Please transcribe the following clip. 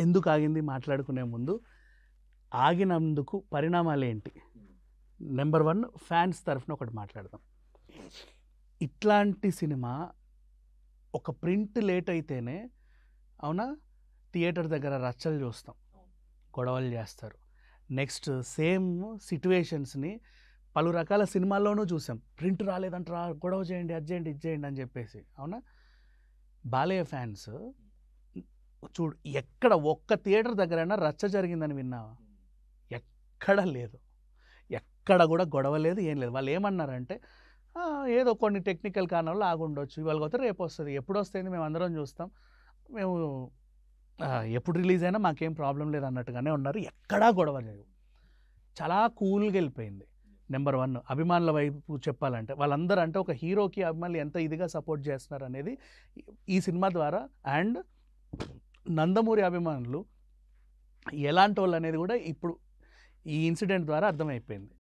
ఎందుకు ఆగింది మాట్లాడుకునే ముందు ఆగినందుకు పరిణామాలు ఏంటి? నెంబర్ 1 ఫ్యాన్స్ తరఫున ఒకటి మాట్లాడదాం. ఇట్లాంటి సినిమా ఒక ప్రింట్ లేట్ అయితేనే అవునా థియేటర్ దగ్గర రచ్చలు చూస్తాం, గొడవలు చేస్తారు. నెక్స్ట్ సేమ్ సిట్యువేషన్స్ని పలు రకాల సినిమాల్లోనూ చూసాం. ప్రింట్ రాలేదంటారా, గొడవ చేయండి, అది చేయండి, ఇది చేయండి అని చెప్పేసి. అవునా, బాలయ్య ఫ్యాన్స్ చూడు, ఎక్కడ ఒక్క థియేటర్ దగ్గరైనా రచ్చ జరిగిందని విన్నావా? ఎక్కడ లేదు, ఎక్కడ కూడా గొడవ లేదు, ఏం లేదు. వాళ్ళు ఏమన్నారంటే ఏదో కొన్ని టెక్నికల్ కారణాలు ఆగుండొచ్చు, ఇవాళ పోతే రేపు వస్తుంది, ఎప్పుడు వస్తుంది మేము అందరం చూస్తాం, మేము ఎప్పుడు రిలీజ్ అయినా మాకేం ప్రాబ్లం లేదు అన్నట్టుగానే ఉన్నారు. ఎక్కడా గొడవ లేదు, చాలా కూల్గా వెళ్ళిపోయింది. నెంబర్ 1 అభిమానుల వైపు చెప్పాలంటే వాళ్ళందరూ అంటే ఒక హీరోకి అభిమానులు ఎంత ఇదిగా సపోర్ట్ చేస్తున్నారు అనేది ఈ సినిమా ద్వారా, అండ్ నందమూరి అభిమానులు ఎలాంటి వాళ్ళు అనేది కూడా ఇప్పుడు ఈ ఇన్సిడెంట్ ద్వారా అర్థమైపోయింది.